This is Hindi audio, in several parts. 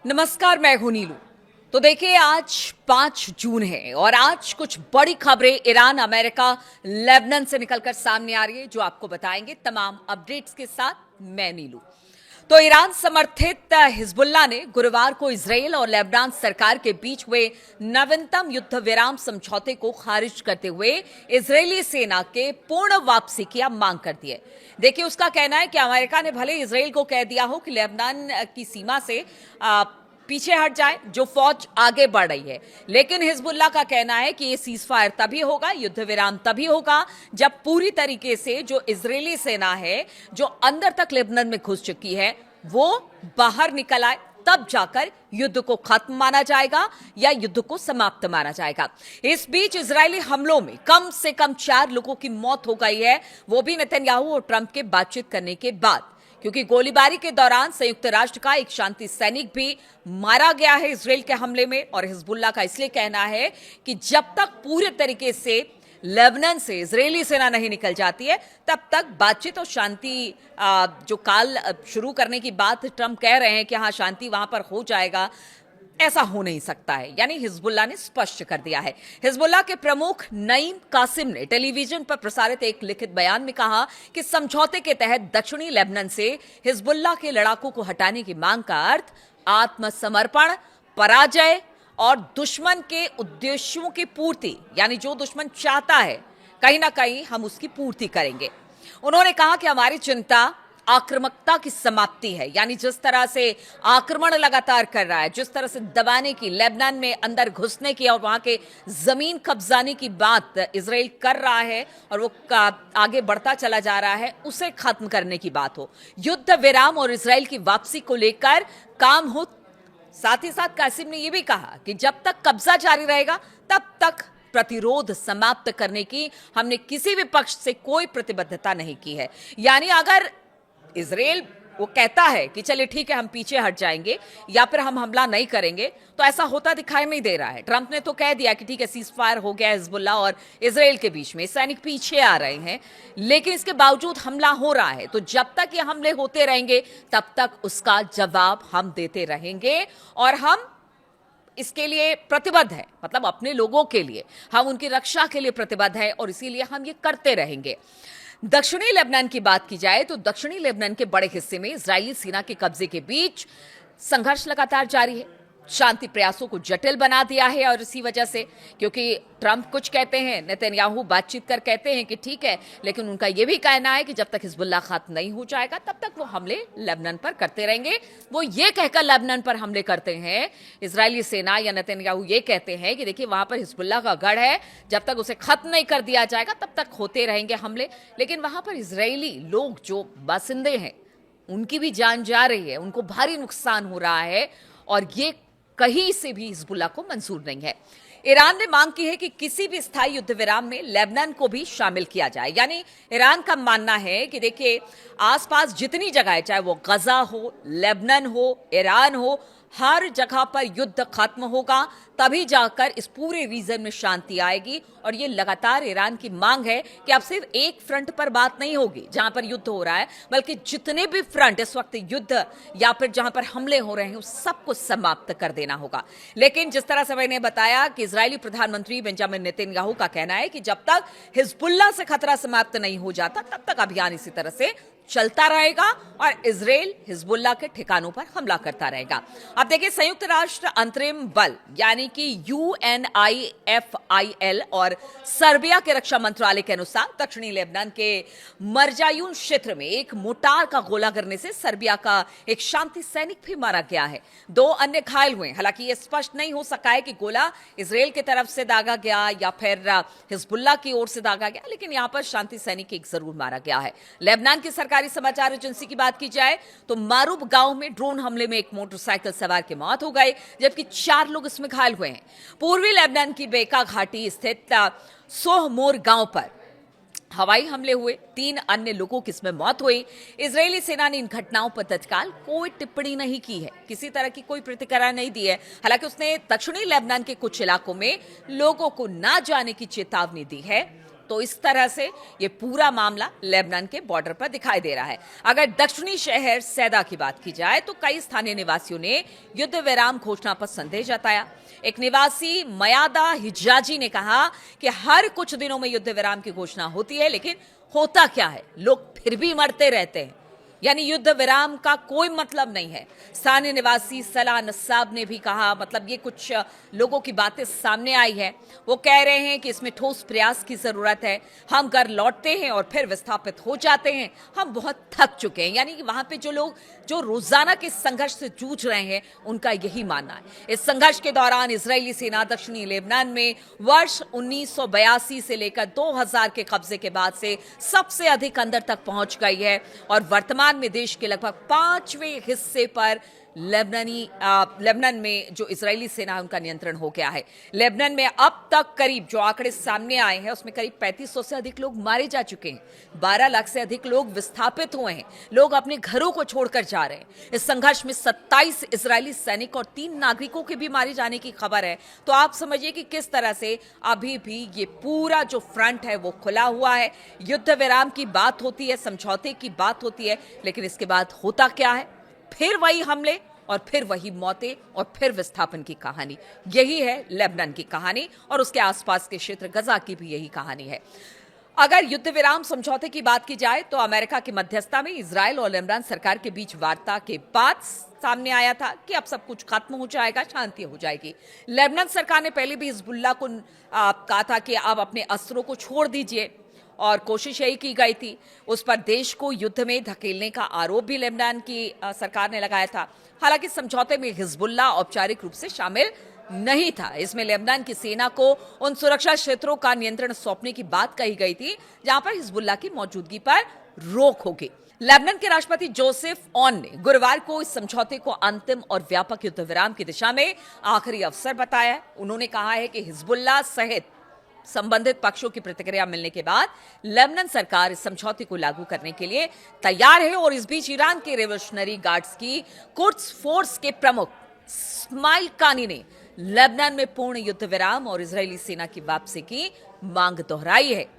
नमस्कार, मैं हूं नीलू। तो देखिए, आज 5 जून है और आज कुछ बड़ी खबरें ईरान, अमेरिका, लेबनान से निकलकर सामने आ रही है, जो आपको बताएंगे तमाम अपडेट्स के साथ। मैं नीलू। तो ईरान समर्थित हिजबुल्लाह ने गुरुवार को इजराइल और लेबनान सरकार के बीच हुए नवीनतम युद्ध विराम समझौते को खारिज करते हुए इजरायली सेना के पूर्ण वापसी की अब मांग कर दी है। देखिए, उसका कहना है कि अमेरिका ने भले इजराइल को कह दिया हो कि लेबनान की सीमा से पीछे हट जाए, जो फौज आगे बढ़ रही है, लेकिन हिजबुल्लाह का कहना है कि ये सीज फायर तभी होगा, युद्ध विराम तभी होगा, जब पूरी तरीके से जो इजरायली सेना है, जो अंदर तक लेबनान में घुस चुकी है, वो बाहर निकल आए। तब जाकर युद्ध को खत्म माना जाएगा या युद्ध को समाप्त माना जाएगा। इस बीच इजरायली हमलों में कम से कम 4 लोगों की मौत हो गई है, वो भी नेतन्याहू और ट्रंप के बातचीत करने के बाद, क्योंकि गोलीबारी के दौरान संयुक्त राष्ट्र का एक शांति सैनिक भी मारा गया है इजराइल के हमले में। और हिजबुल्लाह का इसलिए कहना है कि जब तक पूरे तरीके से लेबनान से इजरायली सेना नहीं निकल जाती है, तब तक बातचीत और शांति जो काल शुरू करने की बात ट्रंप कह रहे हैं कि हाँ, शांति वहां पर हो जाएगा, ऐसा हो नहीं सकता है। यानी हिजबुल्लाह ने स्पष्ट कर दिया है। हिजबुल्लाह के प्रमुख नईम कासिम ने टेलीविजन पर प्रसारित एक लिखित बयान में कहा कि समझौते के तहत दक्षिणी लेबनान से हिजबुल्लाह के लड़ाकों को हटाने की मांग का अर्थ आत्मसमर्पण, पराजय और दुश्मन के उद्देश्यों की पूर्ति, यानी जो दुश्मन चाहता है कहीं ना कहीं हम उसकी पूर्ति करेंगे। उन्होंने कहा कि हमारी चिंता आक्रामकता की समाप्ति है, यानी जिस तरह से आक्रमण लगातार कर रहा है, जिस तरह से दबाने की, लेबनान में अंदर घुसने की और वहां के जमीन कब्जाने की बात इजराइल कर रहा है और वो आगे बढ़ता चला जा रहा है, उसे खत्म करने की बात हो, युद्ध विराम और इजराइल की वापसी को लेकर काम हो। साथ ही साथ कासिम ने यह भी कहा कि जब तक कब्जा जारी रहेगा, तब तक प्रतिरोध समाप्त करने की हमने किसी भी पक्ष से कोई प्रतिबद्धता नहीं की है। यानी अगर इजराइल वो कहता है कि चलिए ठीक है, हम पीछे हट जाएंगे या फिर हम हमला नहीं करेंगे, तो ऐसा होता दिखाई नहीं दे रहा है। ट्रंप ने तो कह दिया कि ठीक है, सीज फायर हो गया हिजबुल्लाह और इजराइल के बीच में, सैनिक पीछे आ रहे हैं, लेकिन इसके बावजूद हमला हो रहा है। तो जब तक ये हमले होते रहेंगे, तब तक उसका जवाब हम देते रहेंगे और हम इसके लिए प्रतिबद्ध है, मतलब अपने लोगों के लिए, हम उनकी रक्षा के लिए प्रतिबद्ध है और इसीलिए हम ये करते रहेंगे। दक्षिणी लेबनान की बात की जाए तो दक्षिणी लेबनान के बड़े हिस्से में इजरायली सेना के कब्जे के बीच संघर्ष लगातार जारी है। शांति प्रयासों को जटिल बना दिया है और इसी वजह से, क्योंकि ट्रंप कुछ कहते हैं, नेतन्याहू बातचीत कर कहते हैं कि ठीक है, लेकिन उनका यह भी कहना है कि जब तक हिजबुल्लाह खत्म नहीं हो जाएगा, तब तक वो हमले लेबनान पर करते रहेंगे। वो ये कहकर लेबनान पर हमले करते हैं, इजरायली सेना या नेतन्याहू ये कहते हैं कि देखिए, वहां पर हिजबुल्लाह का गढ़ है, जब तक उसे खत्म नहीं कर दिया जाएगा, तब तक होते रहेंगे हमले। लेकिन वहां पर इजरायली लोग, जो बासिंदे हैं, उनकी भी जान जा रही है, उनको भारी नुकसान हो रहा है और ये कहीं से भी हिजबुल्लाह को मंजूर नहीं है। ईरान ने मांग की है कि किसी भी स्थायी युद्ध विराम में लेबनान को भी शामिल किया जाए। यानी ईरान का मानना है कि देखिए, आसपास जितनी जगह है, चाहे वो गजा हो, लेबनान हो, ईरान हो, हर जगह पर युद्ध खत्म होगा, तभी जाकर इस पूरे रीजन में शांति आएगी। और ये लगातार ईरान की मांग है कि अब सिर्फ एक फ्रंट पर बात नहीं होगी जहां पर युद्ध हो रहा है, बल्कि जितने भी फ्रंट इस वक्त युद्ध या फिर जहां पर हमले हो रहे हैं, उस सबको समाप्त कर देना होगा। लेकिन जिस तरह से मैंने बताया कि इजरायली प्रधानमंत्री बेंजामिन नेतन्याहू का कहना है कि जब तक हिजबुल्लाह से खतरा समाप्त नहीं हो जाता, तब तक अभियान इसी तरह से चलता रहेगा और इजराइल हिजबुल्लाह के ठिकानों पर हमला करता रहेगा। अब देखिए, संयुक्त राष्ट्र अंतरिम बल यानी कि UNIFIL और सर्बिया के रक्षा मंत्रालय के अनुसार दक्षिणी लेबनान के मरजायून क्षेत्र में एक मोटार का गोला गिरने से सर्बिया का एक शांति सैनिक भी मारा गया है। 2 अन्य घायल हुए। हालांकि यह स्पष्ट नहीं हो सका है कि गोला इजराइल की तरफ से दागा गया या फिर हिजबुल्लाह की ओर से दागा गया, लेकिन यहां पर शांति सैनिक एक जरूर मारा गया है। लेबनान की सरकार समाचार एजेंसी की बात की जाए तो मारूब गांव में ड्रोन हमले में एक मोटरसाइकिल सवार की मौत हो गई, जबकि 4 लोग इसमें घायल हुए हैं। पूर्वी लेबनान की बेका घाटी स्थित सोहमोर गांव पर हवाई हमले हुए, 3 अन्य लोगों की इसमें मौत हुई। इजरायली सेना ने इन घटनाओं पर तत्काल कोई टिप्पणी नहीं की है, किसी तरह की कोई प्रतिक्रिया नहीं दी है। हालांकि उसने दक्षिणी लेबनान के कुछ इलाकों में लोगों को ना जाने की चेतावनी दी है। तो इस तरह से ये पूरा मामला लेबनान के बॉर्डर पर दिखाई दे रहा है। अगर दक्षिणी शहर सैदा की बात की जाए तो कई स्थानीय निवासियों ने युद्ध विराम घोषणा पर संदेह जताया। एक निवासी मयादा हिजाजी ने कहा कि हर कुछ दिनों में युद्ध विराम की घोषणा होती है, लेकिन होता क्या है, लोग फिर भी मरते रहते हैं, यानी युद्ध विराम का कोई मतलब नहीं है। स्थानीय निवासी सलाह नस्साब ने भी कहा, मतलब ये कुछ लोगों की बातें सामने आई है। वो कह रहे हैं कि इसमें ठोस प्रयास की जरूरत है। हम घर लौटते हैं और फिर विस्थापित हो जाते हैं। हम बहुत थक चुके हैं, यानी कि वहां पे जो लोग जो रोजाना के संघर्ष से जूझ रहे हैं उनका यही मानना है। इस संघर्ष के दौरान इजरायली सेना दक्षिणी लेबनान में वर्ष 1982 से लेकर 2000 के कब्जे के बाद से सबसे अधिक अंदर तक पहुंच गई है और वर्तमान में देश के लगभग 5वें हिस्से पर लेबनान में जो इजरायली सेना है उनका नियंत्रण हो गया है। लेबनान में अब तक करीब जो आंकड़े सामने आए हैं उसमें करीब 3500 से अधिक लोग मारे जा चुके हैं। 12 लाख से अधिक लोग विस्थापित हुए हैं। लोग अपने घरों को छोड़कर जा रहे हैं। इस संघर्ष में 27 इजरायली सैनिक और 3 नागरिकों के भी मारे जाने की खबर है। तो आप समझिए कि किस तरह से अभी भी ये पूरा जो फ्रंट है वो खुला हुआ है। युद्ध विराम की बात होती है, समझौते की बात होती है, लेकिन इसके बाद होता क्या है? फिर वही हमले और फिर वही मौतें और फिर विस्थापन की कहानी। यही है लेबनान की कहानी और उसके आसपास के क्षेत्र गजा की भी यही कहानी है। अगर युद्ध विराम समझौते की बात की जाए तो अमेरिका की मध्यस्थता में इजराइल और लेबनान सरकार के बीच वार्ता के बाद सामने आया था कि अब सब कुछ खत्म हो जाएगा, शांति हो जाएगी। लेबनान सरकार ने पहले भी हिजबुल्लाह को कहा था कि आप अपने अस्त्रों को छोड़ दीजिए और कोशिश यही की गई थी। उस पर देश को युद्ध में धकेलने का आरोप भी लेबनान की सरकार ने लगाया था। हालांकि समझौते में हिजबुल्लाह औपचारिक रूप से शामिल नहीं था। इसमें लेबनान की सेना को उन सुरक्षा क्षेत्रों का नियंत्रण सौंपने की बात कही गई थी जहां पर हिजबुल्लाह की मौजूदगी पर रोक होगी। लेबनान के राष्ट्रपति जोसेफ ऑन ने गुरुवार को इस समझौते को अंतिम और व्यापक युद्ध विराम की दिशा में आखिरी अवसर बताया। उन्होंने कहा है कि हिजबुल्लाह सहित संबंधित पक्षों की प्रतिक्रिया मिलने के बाद लेबनान सरकार इस समझौते को लागू करने के लिए तैयार है। और इस बीच ईरान के रेवोल्यूशनरी गार्ड्स की कुड्स फोर्स के प्रमुख इस्माइल कानी ने लेबनान में पूर्ण युद्ध विराम और इजरायली सेना की वापसी की मांग दोहराई है।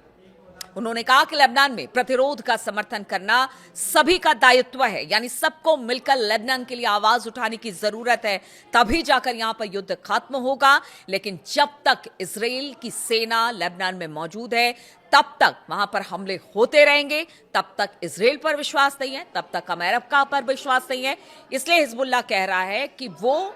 उन्होंने कहा कि लेबनान में प्रतिरोध का समर्थन करना सभी का दायित्व है, यानी सबको मिलकर लेबनान के लिए आवाज उठाने की जरूरत है, तभी जाकर यहां पर युद्ध खत्म होगा। लेकिन जब तक इजराइल की सेना लेबनान में मौजूद है तब तक वहां पर हमले होते रहेंगे, तब तक इजराइल पर विश्वास नहीं है, तब तक अमेरिका पर विश्वास नहीं है। इसलिए हिजबुल्लाह कह रहा है कि वो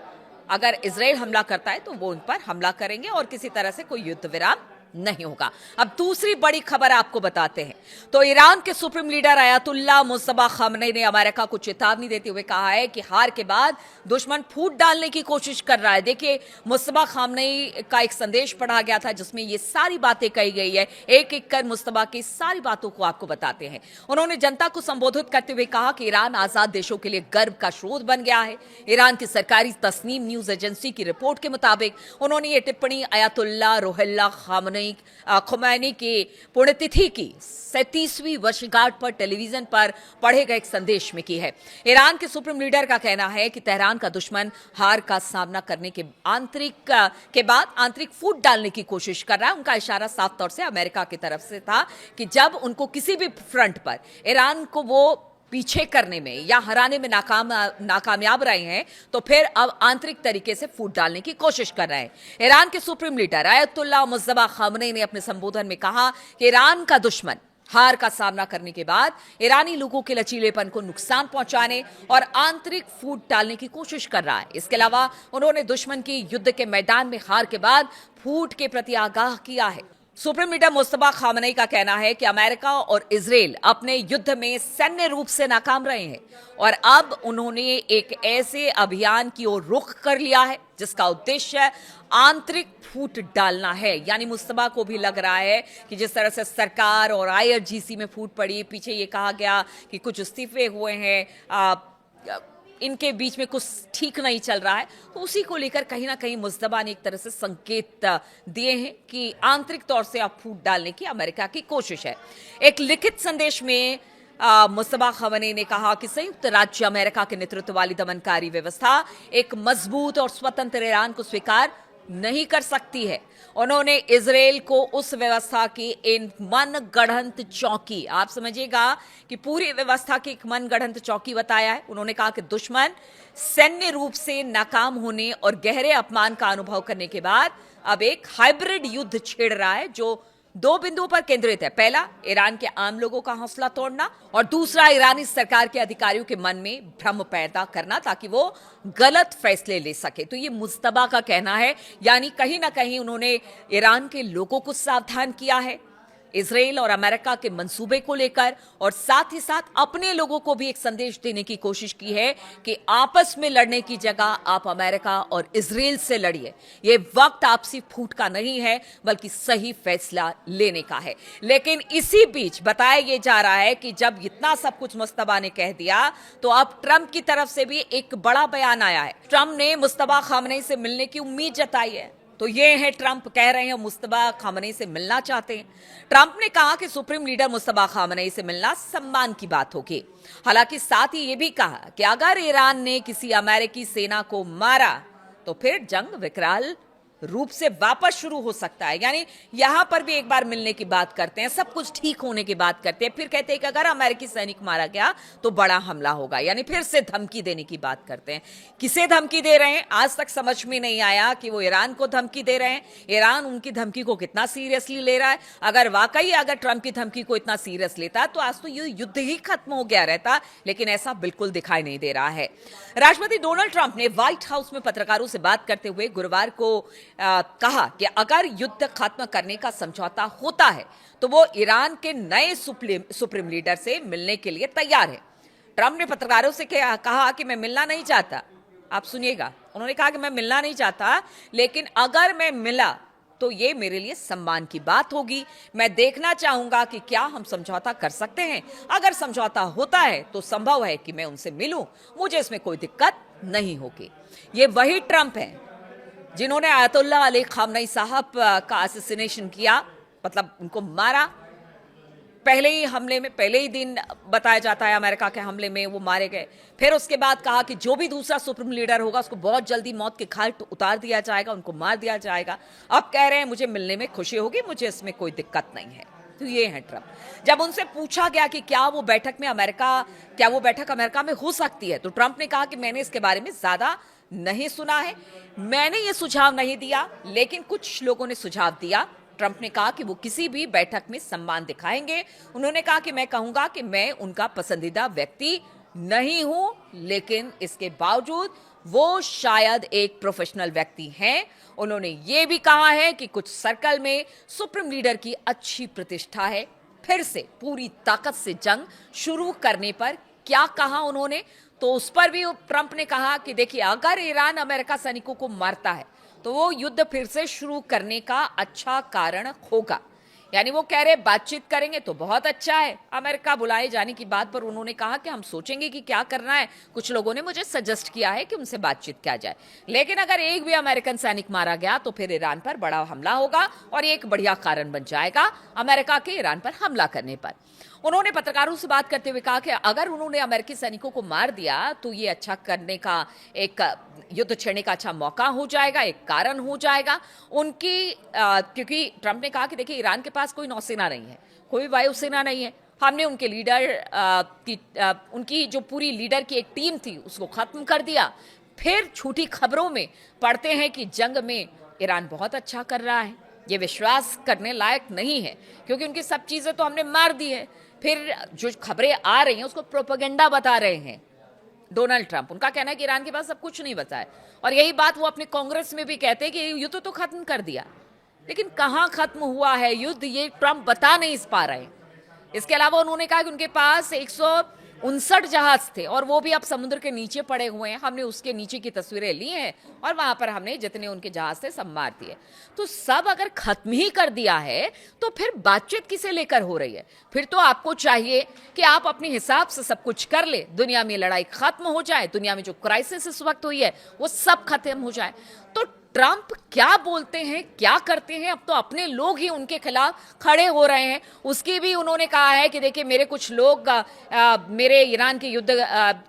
अगर इजराइल हमला करता है तो वो उन पर हमला करेंगे और किसी तरह से कोई युद्ध विराम नहीं होगा। अब दूसरी बड़ी खबर आपको बताते हैं। तो ईरान के supreme leader Ayatollah Mojtaba Khamenei ने अमेरिका को चेतावनी देते हुए कहा है कि हार के बाद दुश्मन फूट डालने की कोशिश कर रहा है। देखिए, मुज्तबा खामनेई का एक संदेश पढ़ा गया था जिसमें ये सारी बातें कही गई है। एक एक कर मुज्तबा की सारी बातों को आपको बताते हैं। उन्होंने जनता को संबोधित करते हुए कहा कि ईरान आजाद देशों के लिए गर्व का स्रोत बन गया है। ईरान की सरकारी तस्नीम न्यूज एजेंसी की रिपोर्ट के मुताबिक उन्होंने ये टिप्पणी अयातुल्लाह रूहुल्लाह खुमैनी की पुण्यतिथि की 37वीं वर्षगांठ पर टेलीविजन पर पढ़े गए एक संदेश में की है। ईरान के सुप्रीम लीडर का कहना है कि तेहरान का दुश्मन हार का सामना करने के बाद आंतरिक फूट डालने की कोशिश कर रहा है। उनका इशारा साफ तौर से अमेरिका की तरफ से था कि जब उनको किसी भी फ्रंट पर ईरान को वो पीछे करने में या हराने में नाकामयाब रहे हैं तो फिर अब आंतरिक तरीके से फूट डालने की कोशिश कर रहे हैं। ईरान के supreme leader Ayatollah Mojtaba Khamenei ने अपने संबोधन में कहा कि ईरान का दुश्मन हार का सामना करने के बाद ईरानी लोगों के लचीलेपन को नुकसान पहुंचाने और आंतरिक फूट डालने की कोशिश कर रहा है। इसके अलावा उन्होंने दुश्मन की युद्ध के मैदान में हार के बाद फूट के प्रति आगाह किया है। सुप्रीम लीडर मुज्तबा खामनेई का कहना है कि अमेरिका और इजराइल अपने युद्ध में सैन्य रूप से नाकाम रहे हैं और अब उन्होंने एक ऐसे अभियान की ओर रुख कर लिया है जिसका उद्देश्य आंतरिक फूट डालना है। यानी मुज्तबा को भी लग रहा है कि जिस तरह से सरकार और आईआरजीसी में फूट पड़ी, पीछे ये कहा गया कि कुछ इस्तीफे हुए हैं, इनके बीच में कुछ ठीक नहीं चल रहा है, तो उसी को लेकर कहीं ना कहीं मुज्तबा ने एक तरह से संकेत दिए हैं कि आंतरिक तौर से अब फूट डालने की अमेरिका की कोशिश है। एक लिखित संदेश में मुज्तबा खामनेई ने कहा कि संयुक्त राज्य अमेरिका के नेतृत्व वाली दमनकारी व्यवस्था एक मजबूत और स्वतंत्र ईरान को स्वीकार नहीं कर सकती है। उन्होंने इजराइल को उस व्यवस्था की इन मनगढ़ंत चौकी, आप समझिएगा कि पूरी व्यवस्था की एक मनगढ़ंत चौकी बताया है। उन्होंने कहा कि दुश्मन सैन्य रूप से नाकाम होने और गहरे अपमान का अनुभव करने के बाद अब एक हाइब्रिड युद्ध छेड़ रहा है जो दो बिंदुओं पर केंद्रित है। पहला, ईरान के आम लोगों का हौसला तोड़ना, और दूसरा, ईरानी सरकार के अधिकारियों के मन में भ्रम पैदा करना ताकि वो गलत फैसले ले सके। तो ये मुस्तबा का कहना है, यानी कहीं ना कहीं उन्होंने ईरान के लोगों को सावधान किया है इजराइल और अमेरिका के मंसूबे को लेकर, और साथ ही साथ अपने लोगों को भी एक संदेश देने की कोशिश की है कि आपस में लड़ने की जगह आप अमेरिका और इजराइल से लड़िए। ये वक्त आपसी फूट का नहीं है बल्कि सही फैसला लेने का है। लेकिन इसी बीच बताया यह जा रहा है कि जब इतना सब कुछ मुस्तबा ने कह दिया तो अब ट्रंप की तरफ से भी एक बड़ा बयान आया है। ट्रंप ने मुस्तबा खामनेई से मिलने की उम्मीद जताई है। तो ये है, ट्रंप कह रहे हैं मुस्तबा खामनेई से मिलना चाहते हैं। ट्रंप ने कहा कि सुप्रीम लीडर मुस्तबा खामनेई से मिलना सम्मान की बात होगी। हालांकि साथ ही ये भी कहा कि अगर ईरान ने किसी अमेरिकी सेना को मारा तो फिर जंग विकराल रूप से वापस शुरू हो सकता है। यानी यहां पर भी एक बार मिलने की बात करते हैं, सब कुछ ठीक होने की बात करते हैं, फिर कहते हैं कि अगर अमेरिकी सैनिक मारा गया तो बड़ा हमला होगा, यानी फिर से धमकी देने की बात करते हैं। किसे धमकी दे रहे हैं आज तक समझ में नहीं आया कि वो ईरान को धमकी दे रहे हैं। ईरान उनकी धमकी को कितना सीरियसली ले रहा है। अगर वाकई अगर ट्रंप की धमकी को इतना सीरियस लेता तो आज तो ये युद्ध ही खत्म हो गया रहता, लेकिन ऐसा बिल्कुल दिखाई नहीं दे रहा है। राष्ट्रपति डोनाल्ड ट्रंप ने व्हाइट हाउस में पत्रकारों से बात करते हुए गुरुवार को कहा कि अगर युद्ध खत्म करने का समझौता होता है तो वो ईरान के नए सुप्रीम लीडर से मिलने के लिए तैयार है। ट्रंप ने पत्रकारों से कहा कि मैं मिलना नहीं चाहता। आप सुनिएगा, उन्होंने कहा कि मैं मिलना नहीं चाहता, लेकिन अगर मैं मिला तो ये मेरे लिए सम्मान की बात होगी। मैं देखना चाहूंगा कि क्या हम समझौता कर सकते हैं। अगर समझौता होता है तो संभव है कि मैं उनसे मिलूं, मुझे इसमें कोई दिक्कत नहीं होगी। ये वही ट्रंप है जिन्होंने आयतुल्ला अली खामनेई साहब का असैसिनेशन किया, मतलब उनको मारा। पहले ही हमले में, पहले ही दिन बताया जाता है अमेरिका के हमले में वो मारे गए। फिर उसके बाद कहा कि जो भी दूसरा सुप्रीम लीडर होगा उसको बहुत जल्दी मौत के घाट उतार दिया जाएगा, उनको मार दिया जाएगा। अब कह रहे हैं मुझे मिलने में खुशी होगी, मुझे इसमें कोई दिक्कत नहीं है। तो ये है ट्रंप। जब उनसे पूछा गया कि क्या वो बैठक अमेरिका में हो सकती है, तो ट्रंप ने कहा कि मैंने इसके बारे में ज्यादा नहीं सुना है, मैंने ये सुझाव नहीं दिया, लेकिन कुछ लोगों ने सुझाव दिया। ट्रंप ने कहा कि वो किसी भी बैठक में सम्मान दिखाएंगे। उन्होंने कहा कि मैं कहूंगा कि मैं उनका पसंदीदा व्यक्ति नहीं हूं, लेकिन इसके बावजूद वो शायद एक प्रोफेशनल व्यक्ति हैं। उन्होंने ये भी कहा है कि कुछ सर्कल में सुप्रीम लीडर की अच्छी प्रतिष्ठा है। फिर से पूरी ताकत से जंग शुरू करने पर क्या कहा उन्होंने, तो उस पर भी ट्रंप ने कहा कि देखिए, अगर ईरान अमेरिका सैनिकों को मारता है तो वो युद्ध फिर से शुरू करने का अच्छा कारण होगा। यानी वो कह रहे बातचीत करेंगे तो बहुत अच्छा है। अमेरिका बुलाए जाने की बात पर उन्होंने कहा कि हम सोचेंगे कि क्या करना है। कुछ लोगों ने मुझे सजेस्ट किया है कि उनसे बातचीत किया जाए, लेकिन अगर एक भी अमेरिकन सैनिक मारा गया तो फिर ईरान पर बड़ा हमला होगा और ये एक बढ़िया कारण बन जाएगा अमेरिका के ईरान पर हमला करने पर। उन्होंने पत्रकारों से बात करते हुए कहा कि अगर उन्होंने अमेरिकी सैनिकों को मार दिया तो ये अच्छा करने का, एक युद्ध छेड़ने का अच्छा मौका हो जाएगा, एक कारण हो जाएगा उनकी। क्योंकि ट्रंप ने कहा कि देखिए, ईरान के पास कोई नौसेना नहीं है, कोई वायुसेना नहीं है। हमने उनके लीडर उनकी जो पूरी लीडर की एक टीम थी उसको खत्म कर दिया। फिर झूठी खबरों में पढ़ते हैं कि जंग में ईरान बहुत अच्छा कर रहा है। ये विश्वास करने लायक नहीं है, क्योंकि उनकी सब चीजें तो हमने मार दी है। फिर जो खबरें आ रही हैं उसको प्रोपेगेंडा बता रहे हैं डोनाल्ड ट्रंप। उनका कहना है कि ईरान के पास सब कुछ नहीं बचा है, और यही बात वो अपने कांग्रेस में भी कहते हैं कि युद्ध तो खत्म कर दिया, लेकिन कहां खत्म हुआ है युद्ध, ये ट्रंप बता नहीं पा रहे। इसके अलावा उन्होंने कहा कि उनके पास 159 जहाज थे और वो भी अब समुद्र के नीचे पड़े हुए हैं। हमने उसके नीचे की तस्वीरें ली हैं और वहां पर हमने जितने उनके जहाज थे सब मार दिए। तो सब अगर खत्म ही कर दिया है तो फिर बातचीत किसे लेकर हो रही है? फिर तो आपको चाहिए कि आप अपने हिसाब से सब कुछ कर ले, दुनिया में लड़ाई खत्म हो जाए, दुनिया में जो क्राइसिस इस वक्त हुई है वो सब खत्म हो जाए। तो ट्रंप क्या बोलते हैं, क्या करते हैं, अब तो अपने लोग ही उनके खिलाफ खड़े हो रहे हैं। उसकी भी उन्होंने कहा है कि देखिए, मेरे कुछ लोग मेरे ईरान के युद्ध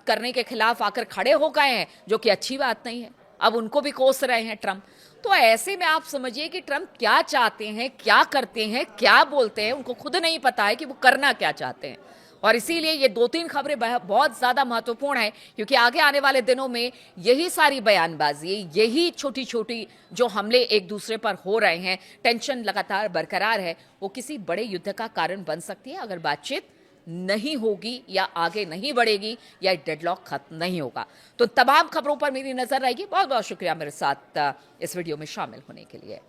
करने के खिलाफ आकर खड़े हो गए हैं, जो कि अच्छी बात नहीं है। अब उनको भी कोस रहे हैं ट्रंप। तो ऐसे में आप समझिए कि ट्रंप क्या चाहते हैं, क्या करते हैं, क्या बोलते हैं, उनको खुद नहीं पता है कि वो करना क्या चाहते हैं। और इसीलिए ये 2-3 खबरें बहुत ज्यादा महत्वपूर्ण है, क्योंकि आगे आने वाले दिनों में यही सारी बयानबाजी, यही छोटी छोटी जो हमले एक दूसरे पर हो रहे हैं, टेंशन लगातार बरकरार है, वो किसी बड़े युद्ध का कारण बन सकती है अगर बातचीत नहीं होगी या आगे नहीं बढ़ेगी या डेडलॉक खत्म नहीं होगा। तो तमाम खबरों पर मेरी नजर रहेगी। बहुत बहुत शुक्रिया मेरे साथ इस वीडियो में शामिल होने के लिए।